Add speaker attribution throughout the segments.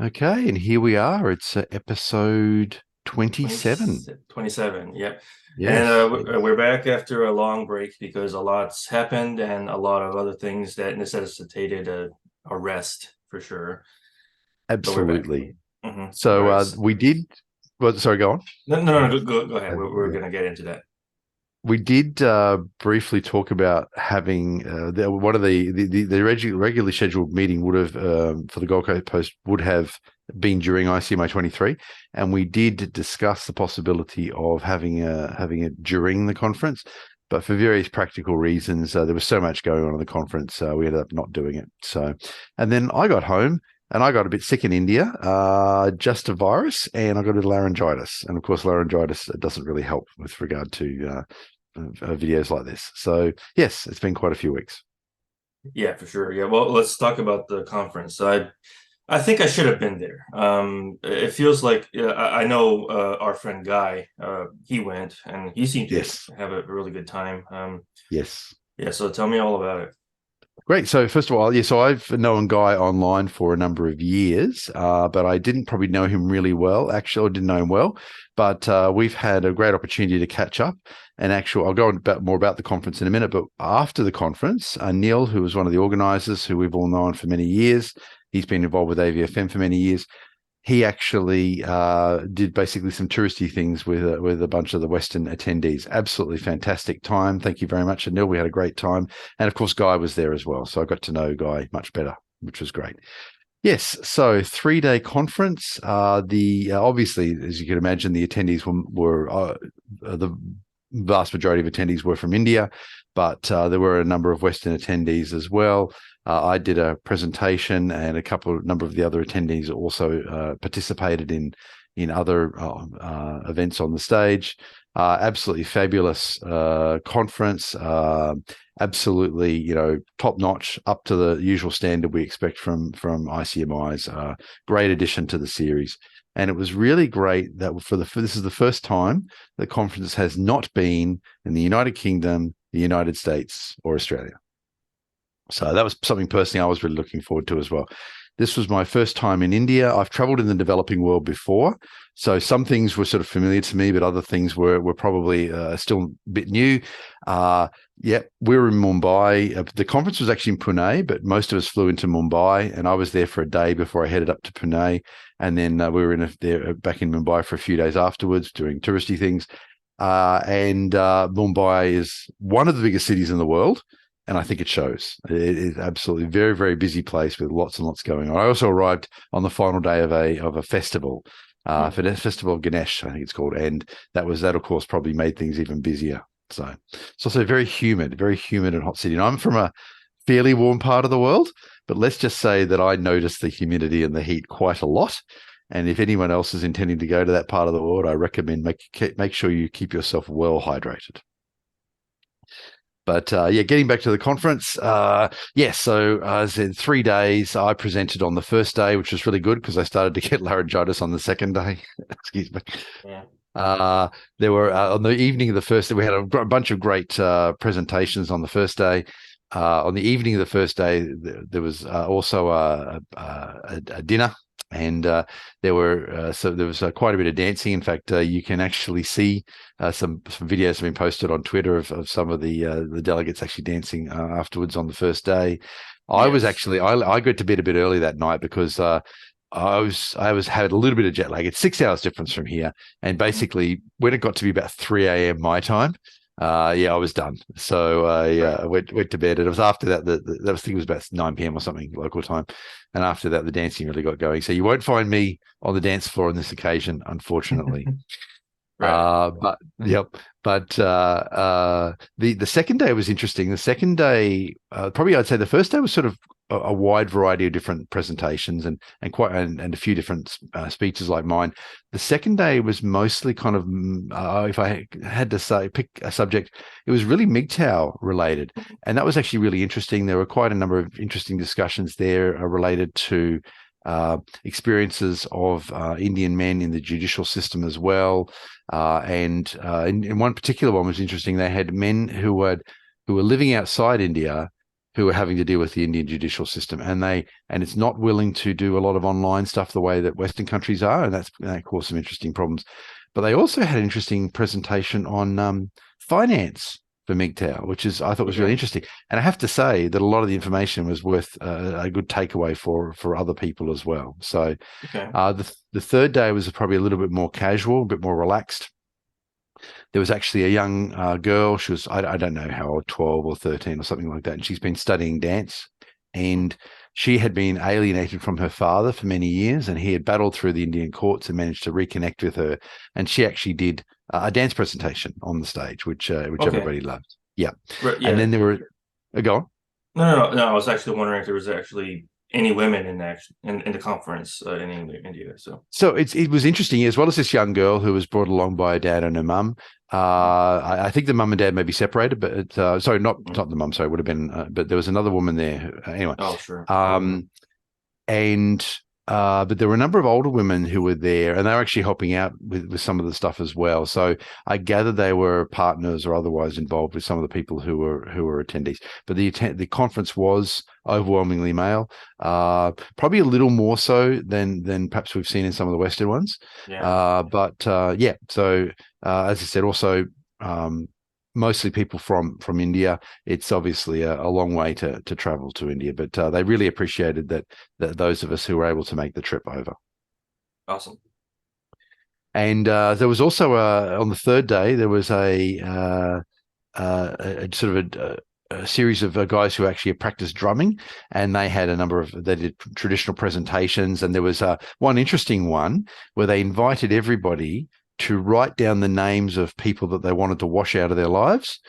Speaker 1: Okay, and here we are. It's episode
Speaker 2: 20
Speaker 1: 27.
Speaker 2: 27, yeah. And
Speaker 1: Yes.
Speaker 2: we're back after a long break because a lot's happened and a lot of other things that necessitated a rest for sure. But we're back.
Speaker 1: Absolutely.
Speaker 2: All
Speaker 1: So
Speaker 2: right.
Speaker 1: we did, well, sorry, go on.
Speaker 2: No, go ahead.
Speaker 1: Uh,
Speaker 2: We're
Speaker 1: yeah.
Speaker 2: going to get into that.
Speaker 1: We did briefly talk about having one of the regularly scheduled meeting would have for the Gold Coast Post would have been during ICMA 23, and we did discuss the possibility of having it during the conference, but for various practical reasons, there was so much going on in the conference, we ended up not doing it. So, and then I got home. And I got a bit sick in India, just a virus, and I got a laryngitis. And of course, laryngitis doesn't really help with regard to videos like this. So yes, it's been quite a few weeks.
Speaker 2: Yeah, for sure. Yeah, well, let's talk about the conference. I think I should have been there. It feels like I know our friend Guy. He went and he seemed to
Speaker 1: Yes,
Speaker 2: have a really good time.
Speaker 1: yes.
Speaker 2: Yeah, so tell me all about it.
Speaker 1: Great. So first of all, yeah, so I've known Guy online for a number of years, but I didn't probably know him really well. Actually, I didn't know him well, but we've had a great opportunity to catch up. And actually, I'll go on more about the conference in a minute. But after the conference, Neil, who was one of the organisers, who we've all known for many years, he's been involved with AVFM for many years. He actually did basically some touristy things with a bunch of the Western attendees. Absolutely fantastic time. Thank you very much, Anil. We had a great time, and of course, Guy was there as well, so I got to know Guy much better, which was great. Yes, so 3 day conference. The obviously, as you can imagine, the attendees were the vast majority of attendees were from India, but there were a number of Western attendees as well. I did a presentation, and number of the other attendees also participated in other events on the stage. Absolutely fabulous conference. Absolutely, top notch, up to the usual standard we expect from ICMIs. Great addition to the series, and it was really great that this is the first time the conference has not been in the United Kingdom, the United States, or Australia. So that was something personally I was really looking forward to as well. This was my first time in India. I've traveled in the developing world before, so some things were sort of familiar to me, but other things were probably still a bit new. Yeah, we were in Mumbai. The conference was actually in Pune, but most of us flew into Mumbai, and I was there for a day before I headed up to Pune, and then we were there back in Mumbai for a few days afterwards doing touristy things. And Mumbai is one of the biggest cities in the world, and I think it shows. It is absolutely very, very busy place with lots and lots going on. I also arrived on the final day of a festival, for the Festival of Ganesh, I think it's called, and that of course probably made things even busier. So it's also very humid and hot city. And I'm from a fairly warm part of the world, but let's just say that I noticed the humidity and the heat quite a lot. And if anyone else is intending to go to that part of the world, I recommend make sure you keep yourself well hydrated. But yeah, getting back to the conference, yeah, so I said 3 days. I presented on the first day, which was really good because I started to get laryngitis on the second day. Excuse me.
Speaker 2: Yeah.
Speaker 1: Uh, there were on the evening of the first day, we had a bunch of great presentations on the first day. On the evening of the first day, there was also a dinner, and there was quite a bit of dancing. In fact, you can actually see some videos have been posted on Twitter of some of the delegates actually dancing afterwards on the first day. I was
Speaker 2: Yes.
Speaker 1: actually I got to bed a bit early that night because I was had a little bit of jet lag. It's 6 hours difference from here, and
Speaker 2: Mhm.
Speaker 1: basically when it got to be about 3 a.m. my time, yeah, I was done. So
Speaker 2: Right.
Speaker 1: I went to bed, and it was after that that was I think it was about 9 p.m. or something local time, and after that the dancing really got going. So you won't find me on the dance floor on this occasion, unfortunately.
Speaker 2: Right.
Speaker 1: But yep. But the second day was interesting. The second day, probably I'd say the first day was sort of a wide variety of different presentations and a few different speeches like mine. The second day was mostly kind of, if I had to say pick a subject, it was really MGTOW related, and that was actually really interesting. There were quite a number of interesting discussions there related to experiences of Indian men in the judicial system as well. And in one particular one was interesting. They had men who were living outside India who are having to deal with the Indian judicial system, and it's not willing to do a lot of online stuff the way that Western countries are, and that caused some interesting problems. But they also had an interesting presentation on finance for MGTOW, which I thought was really interesting. And I have to say that a lot of the information was worth a good takeaway for other people as well. So the third day was probably a little bit more casual, a bit more relaxed. There was actually a young girl. She was, I don't know how old, 12 or 13 or something like that. And she's been studying dance. And she had been alienated from her father for many years. And he had battled through the Indian courts and managed to reconnect with her. And she actually did a dance presentation on the stage, which everybody loved. Yeah.
Speaker 2: Right, yeah.
Speaker 1: And then there were, go on.
Speaker 2: No. I was actually wondering if there was actually any women in the conference in India.
Speaker 1: So it was interesting, as well as this young girl who was brought along by her dad and her mum. I think the mum and dad may be separated, but sorry, not the mum. Sorry, it would have been. But there was another woman there. Anyway.
Speaker 2: Oh, sure.
Speaker 1: But there were a number of older women who were there, and they were actually helping out with some of the stuff as well. So I gather they were partners or otherwise involved with some of the people who were attendees. But the conference was overwhelmingly male, probably a little more so than perhaps we've seen in some of the Western ones.
Speaker 2: Yeah.
Speaker 1: So as I said, also mostly people from India. It's obviously a long way to travel to India, but they really appreciated that those of us who were able to make the trip over.
Speaker 2: Awesome.
Speaker 1: And there was also on the third day there was a sort of a series of guys who actually practiced drumming, and they did traditional presentations, and there was one interesting one where they invited everybody to write down the names of people that they wanted to wash out of their lives,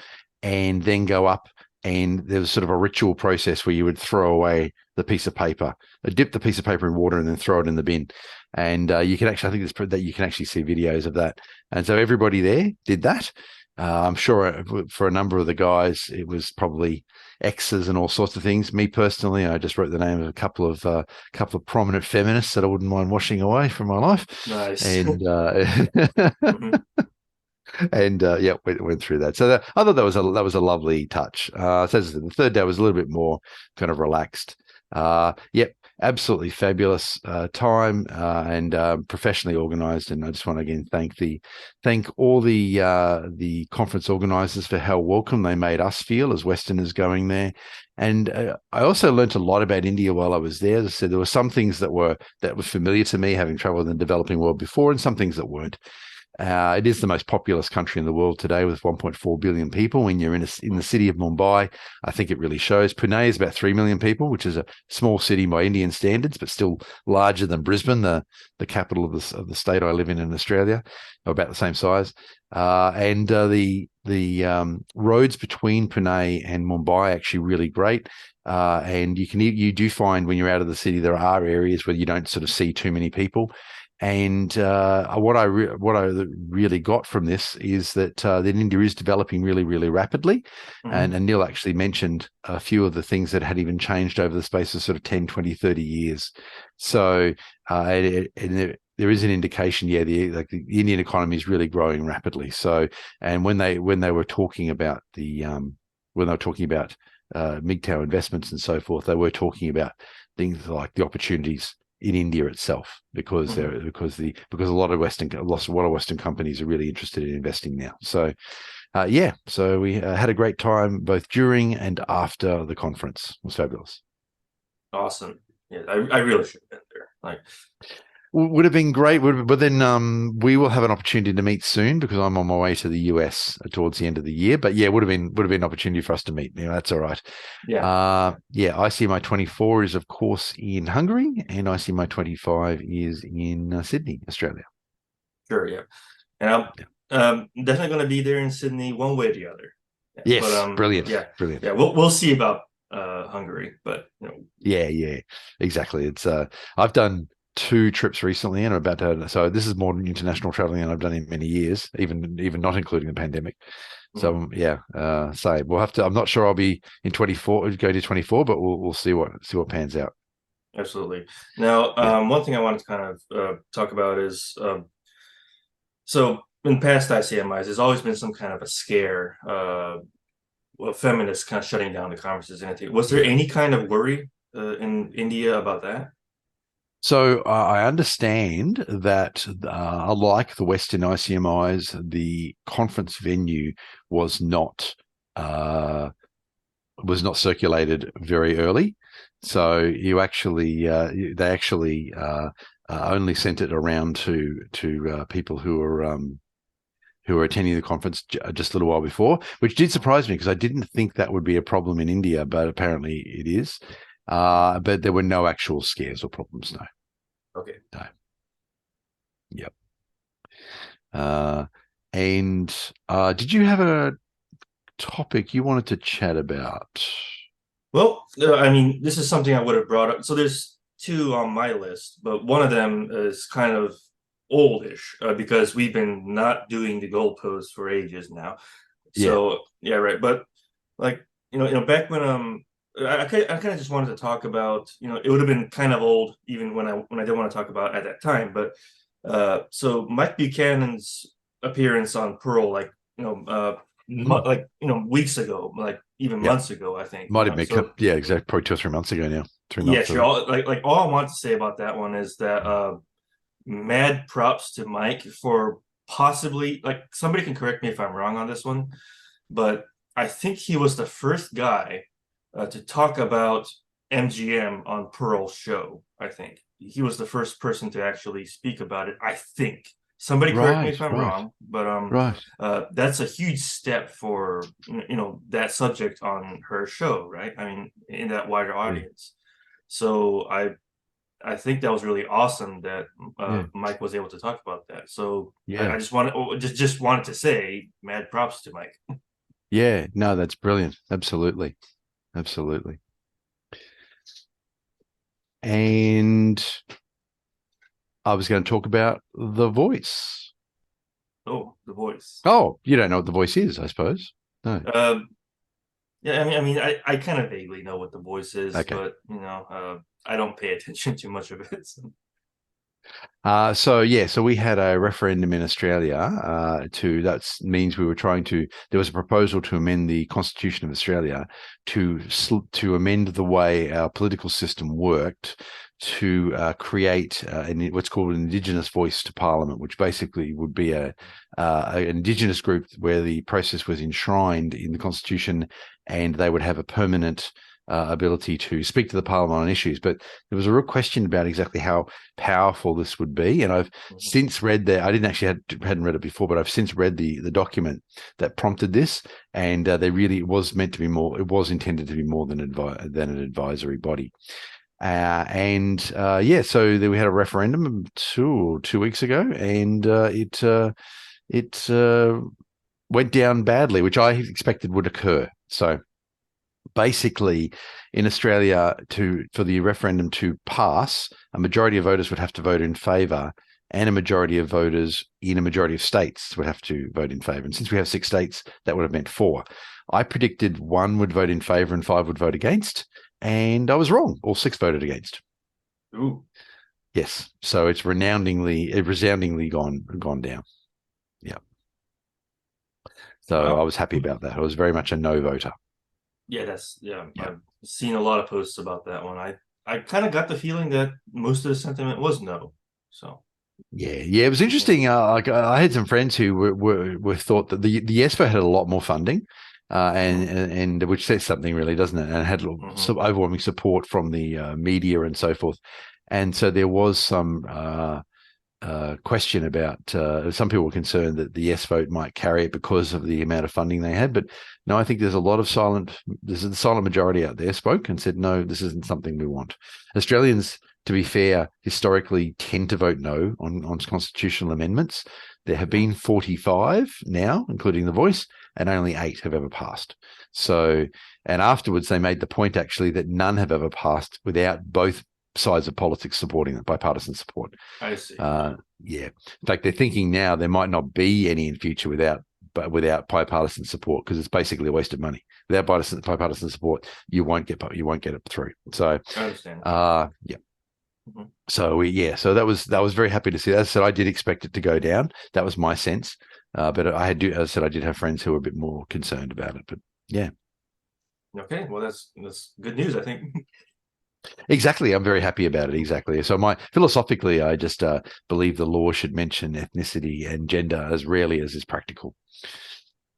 Speaker 1: and then go up, and there was sort of a ritual process where you would throw away the piece of paper, dip the piece of paper in water, and then throw it in the bin. And you can actually, I think that you can actually see videos of that. And so everybody there did that. I'm sure for a number of the guys, it was probably X's and all sorts of things. Me personally, I just wrote the name of a couple of prominent feminists that I wouldn't mind washing away from my life.
Speaker 2: Nice.
Speaker 1: And and went through that. So I thought that was a lovely touch. So the third day was a little bit more kind of relaxed. Absolutely fabulous time and professionally organized. And I just want to again thank all the conference organizers for how welcome they made us feel as Westerners going there. And I also learned a lot about India while I was there. As I said, there were some things that were familiar to me, having traveled in the developing world before, and some things that weren't. It is the most populous country in the world today with 1.4 billion people. When you're in the city of Mumbai, I think it really shows. Pune is about 3 million people, which is a small city by Indian standards, but still larger than Brisbane, the capital of the state I live in Australia, about the same size. And the roads between Pune and Mumbai are actually really great. And you do find when you're out of the city, there are areas where you don't sort of see too many people. And what I really got from this is that India is developing really, really rapidly. Mm-hmm. And Neil actually mentioned a few of the things that had even changed over the space of sort of 10, 20, 30 years. So there is an indication, the Indian economy is really growing rapidly. So, and when they were talking about MGTOW investments and so forth, they were talking about things like the opportunities in India itself, because a lot of Western companies are really interested in investing now. So so we had a great time both during and after the conference. It was fabulous.
Speaker 2: Awesome. Yeah, I really should have been there.
Speaker 1: Would have been great, but then we will have an opportunity to meet soon, because I'm on my way to the US towards the end of the year. But yeah, would have been an opportunity for us to meet. That's all right.
Speaker 2: Yeah.
Speaker 1: ICMI 24 is of course in Hungary, and ICMI 25 is in Sydney, Australia.
Speaker 2: Sure. Yeah, and I'm definitely going to be there in Sydney, one way or the other.
Speaker 1: Yes, but, brilliant.
Speaker 2: Yeah,
Speaker 1: brilliant.
Speaker 2: Yeah, we'll see about Hungary, but
Speaker 1: Yeah, exactly. It's I've done 2 trips recently, and I'm about to. So this is more international traveling than I've done in many years, even not including the pandemic. So say we'll have to. I'm not sure I'll be in 24, go to 24, but we'll see what pans out.
Speaker 2: Absolutely. Now, one thing I wanted to kind of talk about is so in past ICMIs, there's always been some kind of a scare well, feminists kind of shutting down the conferences and anything. Was there any kind of worry in India about that?
Speaker 1: So I understand that, unlike the Western ICMIs, the conference venue was not uh, circulated very early. So they actually only sent it around to people who were attending the conference just a little while before, which did surprise me because I didn't think that would be a problem in India, but apparently it is. But there were no actual scares or problems. No.
Speaker 2: Okay.
Speaker 1: No. Yep. Uh, and did you have a topic you wanted to chat about?
Speaker 2: Well, I mean, this is something I would have brought up. So there's two on my list, but one of them is kind of oldish because we've been not doing the goalposts for ages now.
Speaker 1: Yeah.
Speaker 2: So yeah, right. But like back when I kind of just wanted to talk about it would have been kind of old even when I didn't want to talk about at that time. But so Mike Buchanan's appearance on Pearl, like like weeks ago, like even
Speaker 1: Yeah.
Speaker 2: months ago, I think.
Speaker 1: Might have been,
Speaker 2: So
Speaker 1: yeah, exactly. Probably 2 or 3 months ago now. 3 months.
Speaker 2: yeah, sure. Like all I want to say about that one is that mad props to Mike for possibly, like, somebody can correct me if I'm wrong on this one, but I think he was the first guy to talk about MGM on Pearl's show. I think he was the first person to actually speak about it. I think somebody correct me
Speaker 1: Right,
Speaker 2: if I'm
Speaker 1: right,
Speaker 2: wrong, but
Speaker 1: right.
Speaker 2: that's a huge step for that subject on her show, right? I mean, in that wider
Speaker 1: Yeah,
Speaker 2: audience. So I think that was really awesome that
Speaker 1: yeah,
Speaker 2: Mike was able to talk about that. So I
Speaker 1: yeah,
Speaker 2: just wanted to say mad props to Mike.
Speaker 1: yeah. No, that's brilliant. Absolutely, absolutely. And I was going to talk about The Voice.
Speaker 2: Oh, the voice.
Speaker 1: Oh, you don't know what The Voice is, I suppose. No.
Speaker 2: Um, yeah, I kind of vaguely know what the voice is,
Speaker 1: Okay.
Speaker 2: but I don't pay attention to much of it. So.
Speaker 1: So we had a referendum in Australia. That means we were trying to. There was a proposal to amend the Constitution of Australia to amend the way our political system worked to create what's called an Indigenous voice to Parliament, which basically would be an Indigenous group where the process was enshrined in the Constitution, and they would have a permanent ability to speak to the Parliament on issues. But there was a real question about exactly how powerful this would be. And I've since read that. I didn't actually hadn't read it before, but I've since read the document that prompted this, and they really it was meant to be more. It was intended to be more than an advisory body. Yeah, so then we had a referendum two weeks ago, and it went down badly, which I expected would occur. So basically, in Australia, for the referendum to pass, a majority of voters would have to vote in favour, and a majority of voters in a majority of states would have to vote in favour. And since we have 6 states, that would have meant 4. I predicted 1 would vote in favour and 5 would vote against, and I was wrong. All 6 voted against.
Speaker 2: Ooh.
Speaker 1: Yes, so it's resoundingly gone down. Yeah. So I
Speaker 2: Wow.
Speaker 1: was happy about that. I was very much a no voter.
Speaker 2: Yeah,
Speaker 1: Yeah.
Speaker 2: I've seen a lot of posts about that one. I kind of got the feeling that most of the sentiment was no. So
Speaker 1: Yeah, it was
Speaker 2: yeah.
Speaker 1: interesting. Like I had some friends who were thought that the ESPO had a lot more funding, and which says something really, doesn't it? And had some overwhelming support from the media and so forth. And so there was some question about some people were concerned that the yes vote might carry it because of the amount of funding they had. But no, I think there's a silent majority out there spoke and said, no, this isn't something we want. Australians, to be fair, historically tend to vote no on constitutional amendments. There have been 45 now, including the voice, and only 8 have ever passed. So, and afterwards they made the point actually that none have ever passed without both sides of politics supporting it, bipartisan support.
Speaker 2: I see.
Speaker 1: Yeah. In fact, they're thinking now there might not be any in future without bipartisan support, because it's basically a waste of money. Without bipartisan support, you won't get it through. So,
Speaker 2: I understand.
Speaker 1: yeah. So that was very happy to see that. As I said, I did expect it to go down. That was my sense. But as I said, I did have friends who were a bit more concerned about it. But yeah.
Speaker 2: Okay, well, that's good news, I think.
Speaker 1: Exactly. I'm very happy about it. Exactly. So philosophically, I just believe the law should mention ethnicity and gender as rarely as is practical.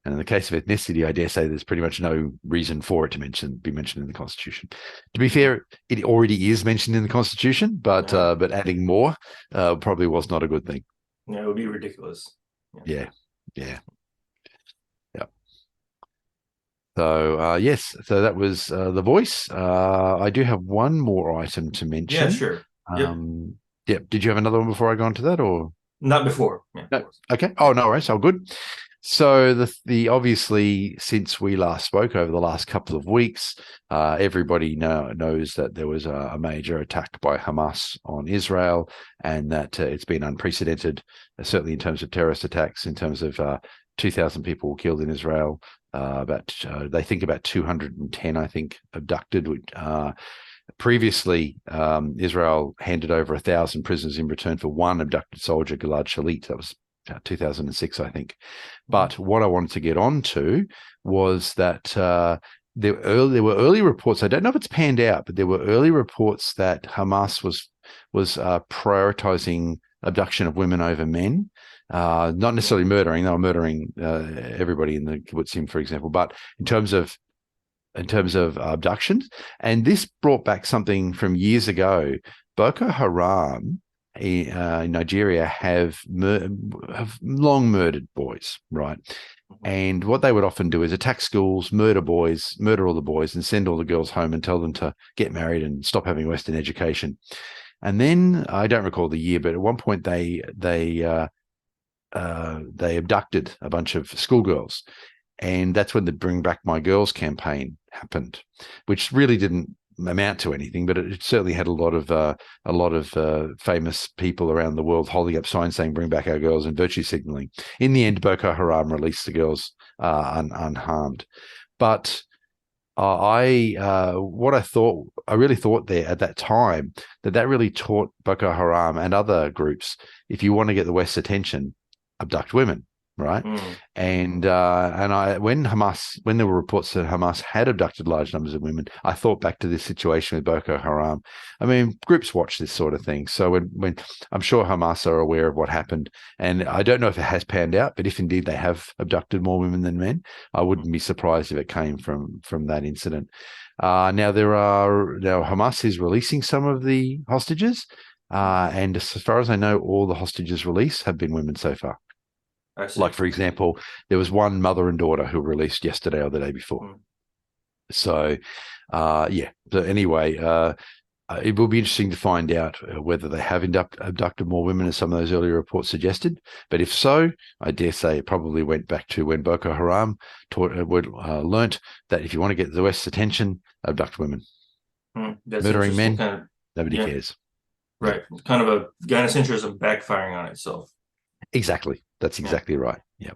Speaker 1: And in the case of ethnicity, I dare say there's pretty much no reason for it to be mentioned in the Constitution. To be fair, it already is mentioned in the Constitution, but adding more probably was not a good thing.
Speaker 2: Yeah, it would be ridiculous.
Speaker 1: Yeah. Yeah. Yeah. So yes, so that was The Voice. I do have one more item to
Speaker 2: Yeah,
Speaker 1: mention.
Speaker 2: sure. Yep.
Speaker 1: Yeah. Did you have another one before I go on to that, or
Speaker 2: Not before. Yeah, of
Speaker 1: no?
Speaker 2: course.
Speaker 1: Okay. Oh, no worries. All good. So the obviously, since we last spoke over the last couple of weeks, everybody knows that there was a major attack by Hamas on Israel, and that it's been unprecedented, certainly in terms of terrorist attacks, in terms of 2,000 people killed in Israel. They think about 210, I think, abducted. Previously, Israel handed over 1,000 prisoners in return for one abducted soldier, Gilad Shalit. That was 2006, I think. But what I wanted to get on to was that there were early reports. I don't know if it's panned out, but there were early reports that Hamas was prioritizing abduction of women over men. Not necessarily murdering; they were murdering everybody in the kibbutzim, for example. But in terms of abductions, and this brought back something from years ago. Boko Haram in Nigeria have long murdered boys, right? And what they would often do is attack schools, murder all the boys, and send all the girls home and tell them to get married and stop having Western education. And then I don't recall the year, but at one point they abducted a bunch of schoolgirls, and that's when the Bring Back My Girls campaign happened, which really didn't amount to anything, but it certainly had a lot of famous people around the world holding up signs saying "Bring back our girls" and virtue signaling. In the end, Boko Haram released the girls unharmed. But I really thought there at that time that really taught Boko Haram and other groups, if you want to get the West's attention, abduct women. Right. And when there were reports that Hamas had abducted large numbers of women, I thought back to this situation with Boko Haram. I mean, groups watch this sort of thing. So when I'm sure Hamas are aware of what happened, and I don't know if it has panned out, but if indeed they have abducted more women than men, I wouldn't be surprised if it came from that incident. Now Hamas is releasing some of the hostages, and as far as I know, all the hostages released have been women so far. Like, for example, there was one mother and daughter who were released yesterday or the day before. So, yeah. So anyway, it will be interesting to find out whether they have abducted more women, as some of those earlier reports suggested. But if so, I dare say it probably went back to when Boko Haram learnt that if you want to get the West's attention, abduct women. Murdering men, nobody cares.
Speaker 2: Right. Yeah. Kind of a gynocentrism backfiring on itself.
Speaker 1: Exactly. That's exactly right. Yeah.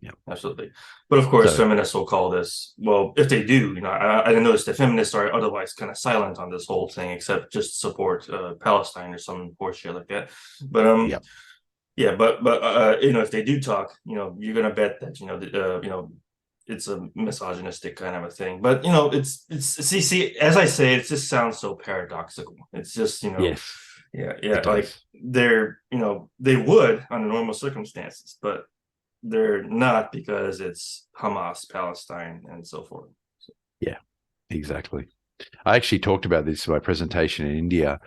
Speaker 2: Yeah, absolutely. But of course, feminists will call this, well, if they do, I noticed that feminists are otherwise kind of silent on this whole thing, except just support Palestine or some horseshit like that. But if they do talk, you're gonna bet that it's a misogynistic kind of a thing. But it's see, as I say, it just sounds so paradoxical. It's just
Speaker 1: yes.
Speaker 2: Yeah, like they would under normal circumstances, but they're not because it's Hamas, Palestine, and so forth.
Speaker 1: Yeah, exactly. I actually talked about this in my presentation in India,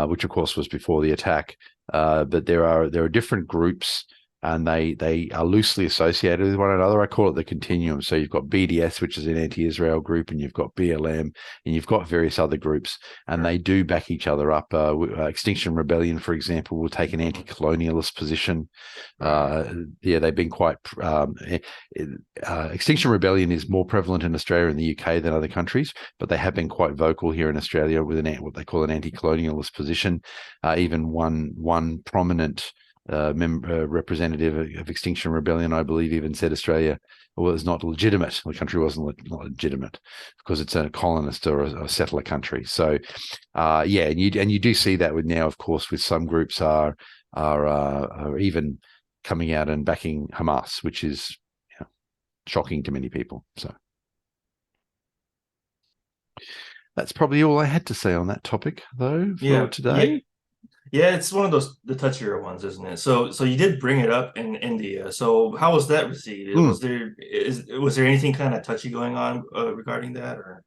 Speaker 1: which of course was before the attack. But there are different groups, and they are loosely associated with one another. I call it the continuum. So you've got BDS, which is an anti-Israel group, and you've got BLM, and you've got various other groups, and they do back each other up. Extinction Rebellion, for example, will take an anti-colonialist position. They've been quite. Extinction Rebellion is more prevalent in Australia and the UK than other countries, but they have been quite vocal here in Australia with what they call an anti-colonialist position. Even one prominent representative of Extinction Rebellion, I believe, even said Australia was not legitimate. The country wasn't legitimate because it's a colonist or a settler country. So, and you do see that with now, of course, with some groups are even coming out and backing Hamas, which is shocking to many people. So. That's probably all I had to say on that topic, though, for
Speaker 2: Yeah, yeah,
Speaker 1: today.
Speaker 2: yeah. It's one of those the touchier ones, isn't it? So you did bring it up in India. So how was that received?
Speaker 1: Mm.
Speaker 2: Was there anything kind of touchy going on regarding that, or?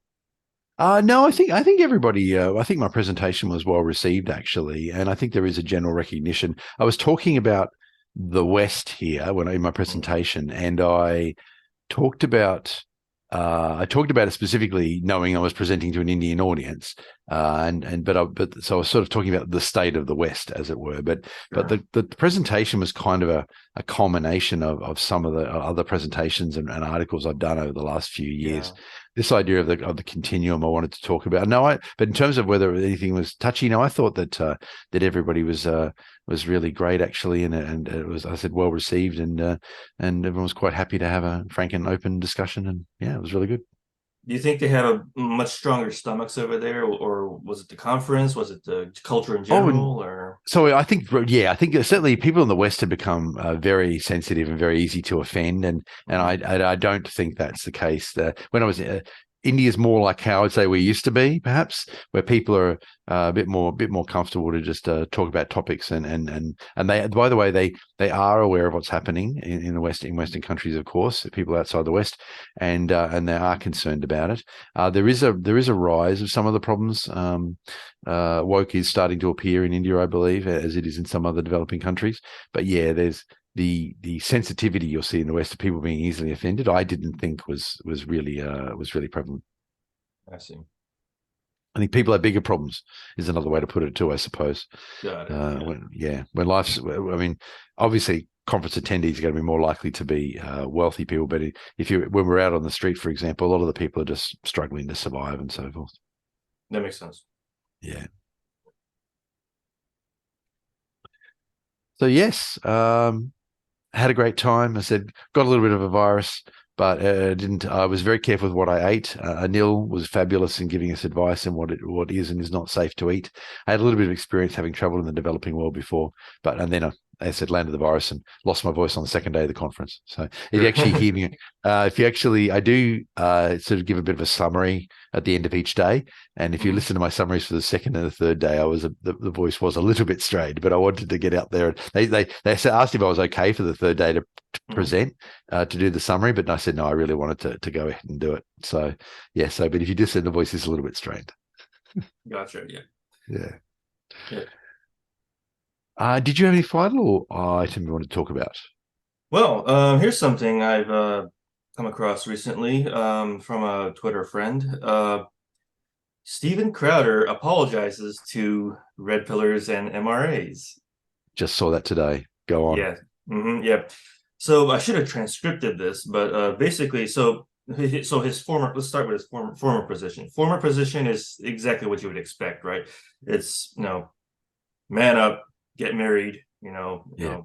Speaker 1: No, I think everybody. I think my presentation was well received, actually, and I think there is a general recognition. I was talking about the West here when in my
Speaker 2: Mm,
Speaker 1: presentation, and I talked about it specifically, knowing I was presenting to an Indian audience, but so I was sort of talking about the state of the West, as it were. But
Speaker 2: sure.
Speaker 1: the presentation was kind of a culmination of some of the other presentations and articles I've done over the last few years.
Speaker 2: Yeah.
Speaker 1: This idea of the continuum I wanted to talk about. No, but in terms of whether anything was touchy, no, I thought that everybody was really great, actually, and it was, I said, well received, and everyone was quite happy to have a frank and open discussion. And yeah, it was really good.
Speaker 2: Do you think they have a much stronger stomachs over there, or was it the conference? Was it the culture in
Speaker 1: Oh, and
Speaker 2: general, or?
Speaker 1: so I think certainly people in the West have become very sensitive and very easy to offend, and
Speaker 2: Mhm.
Speaker 1: I don't think that's the case. When I was India's more like how I'd say we used to be, perhaps, where people are a bit more comfortable to just talk about topics, and they, by the way, they are aware of what's happening in the West, in Western countries, of course, people outside the West, and they are concerned about it. There is a rise of some of the problems. Woke is starting to appear in India, I believe, as it is in some other developing countries. But yeah, there's the sensitivity you'll see in the West of people being easily offended. I didn't think was really prevalent.
Speaker 2: I see.
Speaker 1: I think people have bigger problems is another way to put it too, I suppose.
Speaker 2: Got it. Yeah.
Speaker 1: When life's, I mean, obviously conference attendees are going to be more likely to be wealthy people, but if you when we're out on the street, for example, a lot of the people are just struggling to survive and so forth.
Speaker 2: That makes sense.
Speaker 1: Yeah. So yes, had a great time. I said, got a little bit of a virus, but didn't. I was very careful with what I ate. Anil was fabulous in giving us advice on what is and is not safe to eat. I had a little bit of experience having traveled in the developing world before, and then I said landed the virus and lost my voice on the second day of the conference. So if you
Speaker 2: Sure.
Speaker 1: actually hear me, if you actually, I do sort of give a bit of a summary at the end of each day. And if you
Speaker 2: Mhm.
Speaker 1: listen to my summaries for the second and the third day, the voice was a little bit strained, but I wanted to get out there. They asked if I was okay for the third day to
Speaker 2: Mhm.
Speaker 1: present to do the summary, but I said no, I really wanted to go ahead and do it. So yeah, but if you just said the voice is a little bit strained.
Speaker 2: Gotcha. Yeah.
Speaker 1: Yeah.
Speaker 2: Yeah.
Speaker 1: Did you have any final item you want to talk about?
Speaker 2: Well, here's something I've come across recently from a Twitter friend. Steven Crowder apologizes to red pillars and MRAs.
Speaker 1: Just saw that today. Go on.
Speaker 2: Yeah. Yeah. So I should have transcripted this, but basically, so his former. Let's start with his former position. Former position is exactly what you would expect, right? It's man up, get married,
Speaker 1: Yeah.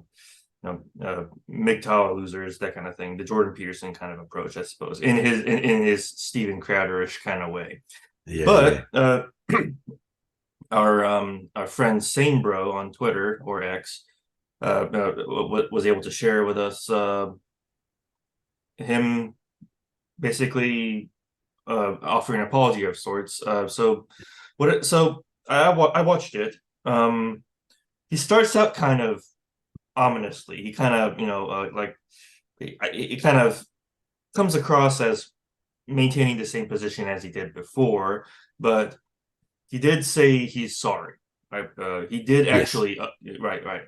Speaker 2: MGTOW losers, that kind of thing. The Jordan Peterson kind of approach, I suppose, in his Steven Crowderish kind of way.
Speaker 1: Yeah. Yeah.
Speaker 2: But our friend Sane Bro on Twitter or X was able to share with us him basically offering an apology of sorts. I watched it. He starts out kind of ominously. He kind of like it kind of comes across as maintaining the same position as he did before, but he did say he's sorry. Right? He did
Speaker 1: Yes.
Speaker 2: actually, right.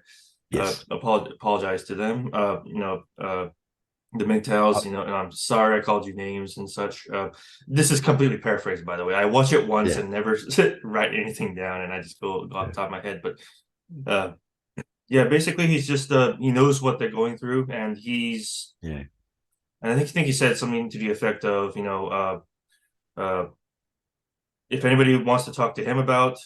Speaker 1: Yes.
Speaker 2: Apologize to them. The MGTOWs,
Speaker 1: Uh,
Speaker 2: and I'm sorry I called you names and such. This is completely paraphrased, by the way. I watch it once
Speaker 1: yeah.
Speaker 2: and never write anything down, and I just go off
Speaker 1: Yeah.
Speaker 2: the top of my head. But uh, yeah, basically, he's just he knows what they're going through,
Speaker 1: Yeah.
Speaker 2: and I think he said something to the effect of, uh, if anybody wants to talk to him about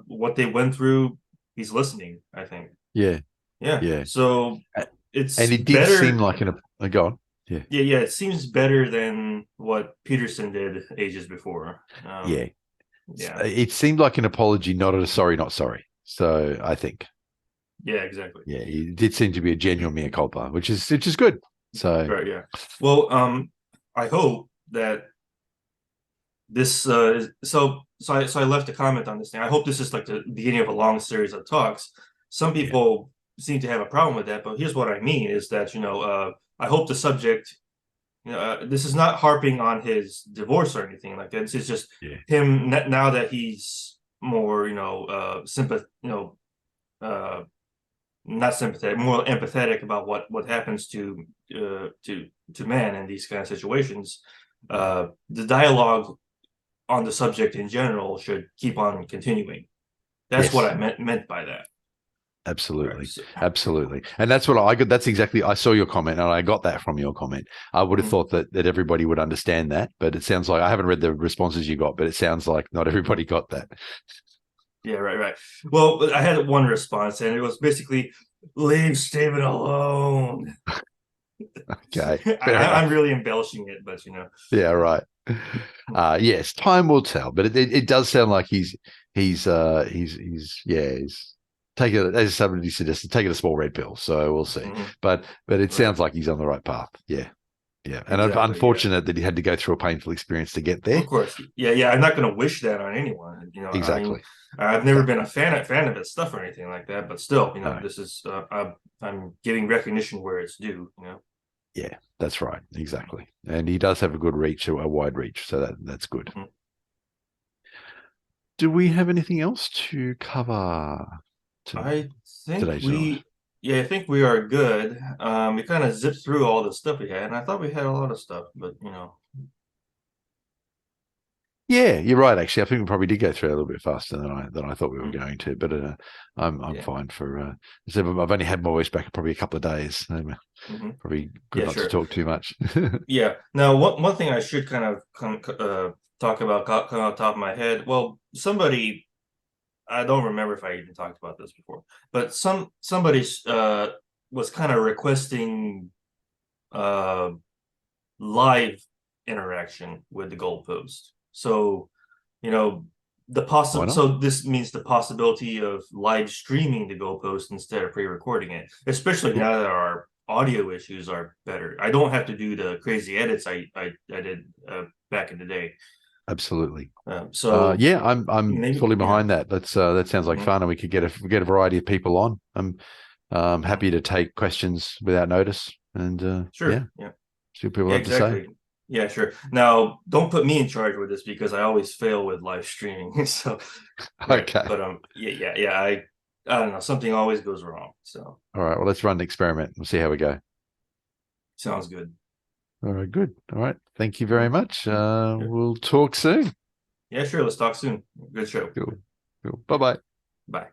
Speaker 2: what they went through, he's listening, I think.
Speaker 1: Yeah.
Speaker 2: Yeah.
Speaker 1: Yeah.
Speaker 2: So
Speaker 1: A-
Speaker 2: it's
Speaker 1: And it did seem
Speaker 2: better.
Speaker 1: like go on. Yeah.
Speaker 2: Yeah, it seems better than what Peterson did ages before.
Speaker 1: Yeah.
Speaker 2: Yeah.
Speaker 1: It seemed like an apology, not a sorry, not sorry. So I think,
Speaker 2: Yeah, exactly.
Speaker 1: yeah, it did seem to be a genuine mea culpa, which is good. So
Speaker 2: Right, yeah. Well, I hope that this so I left a comment on this thing. I hope this is like the beginning of a long series of talks. Some
Speaker 1: Yeah.
Speaker 2: people seem to have a problem with that, but here's what I mean is that, I hope the subject, this is not harping on his divorce or anything like that. This is just
Speaker 1: Yeah.
Speaker 2: him now that he's more, sympath, not sympathetic, more empathetic about what happens to men in these kind of situations. The dialogue on the subject in general should keep on continuing. That's what
Speaker 1: Yes.
Speaker 2: I meant by that. Right.
Speaker 1: Absolutely.
Speaker 2: So,
Speaker 1: Absolutely. And that's what I got. That's exactly, I saw your comment and I got that from your comment. I would have thought that everybody would understand that, but it sounds like I haven't read the responses you got, but it sounds like not everybody got that.
Speaker 2: yeah, right. Well, I had one response, and it was basically, "Leave Steven alone."
Speaker 1: Okay. Fair
Speaker 2: I'm
Speaker 1: enough.
Speaker 2: really embellishing it, but
Speaker 1: Yeah, right. Yes, time will tell, but it does sound like he's taking it, as somebody suggested, taking a small red pill. So we'll see.
Speaker 2: Mhm.
Speaker 1: But it
Speaker 2: Right.
Speaker 1: sounds like he's on the right path. Yeah, yeah. And
Speaker 2: Exactly. Yeah.
Speaker 1: unfortunate that he had to go through a painful experience to get there.
Speaker 2: Of course. Yeah. I'm not going to wish that on anyone. I mean,
Speaker 1: Exactly.
Speaker 2: I've never been
Speaker 1: Exactly.
Speaker 2: a fan of his stuff or anything like that, but still,
Speaker 1: No.
Speaker 2: this is I'm giving recognition where it's due.
Speaker 1: Yeah, that's right. Exactly. And he does have a good reach, a wide reach. So that's good.
Speaker 2: Mhm.
Speaker 1: Do we have anything else to cover
Speaker 2: I think
Speaker 1: today's night?
Speaker 2: yeah, I think we are good. We kind of zipped through all the stuff we had, and I thought we had a lot of stuff, but
Speaker 1: Yeah, you're right. Actually, I think we probably did go through it a little bit faster than I thought we were
Speaker 2: mhm.
Speaker 1: going to. But I'm
Speaker 2: Yeah.
Speaker 1: fine for. I've only had my voice back in probably a couple of days. So
Speaker 2: Hmm.
Speaker 1: probably good
Speaker 2: Yeah,
Speaker 1: not to
Speaker 2: sure.
Speaker 1: talk too much.
Speaker 2: Yeah. Now, one thing I should kind of talk about, come off the top of my head. Well, somebody, I don't remember if I even talked about this before, but somebody was kind of requesting uh live interaction with the goalpost. So, you know,
Speaker 1: Why not?
Speaker 2: so this means the possibility of live streaming the goalpost instead of pre-recording it, especially
Speaker 1: Yep,
Speaker 2: now that our audio issues are better. I don't have to do the crazy edits I did back in the day.
Speaker 1: absolutely.
Speaker 2: So
Speaker 1: Yeah, I'm
Speaker 2: maybe,
Speaker 1: fully
Speaker 2: yeah.
Speaker 1: behind that. That sounds like
Speaker 2: Mhm.
Speaker 1: fun, and we could get a variety of people on. I'm
Speaker 2: Mhm.
Speaker 1: happy to take questions without notice, and yeah,
Speaker 2: Sure. Yeah.
Speaker 1: see what people
Speaker 2: Yeah,
Speaker 1: have to say.
Speaker 2: exactly. Yeah, sure. Now, don't put me in charge with this because I always fail with live streaming. So, right.
Speaker 1: Okay.
Speaker 2: But yeah. I don't know. Something always goes wrong. So,
Speaker 1: All right. Well, let's run the experiment. We'll see how we go.
Speaker 2: sounds good.
Speaker 1: All right. Good. All right. Thank you very
Speaker 2: Mhm.
Speaker 1: much.
Speaker 2: Sure.
Speaker 1: We'll talk soon.
Speaker 2: Yeah, sure. Let's talk soon. Good show.
Speaker 1: Cool. Cool. Bye bye.
Speaker 2: Bye.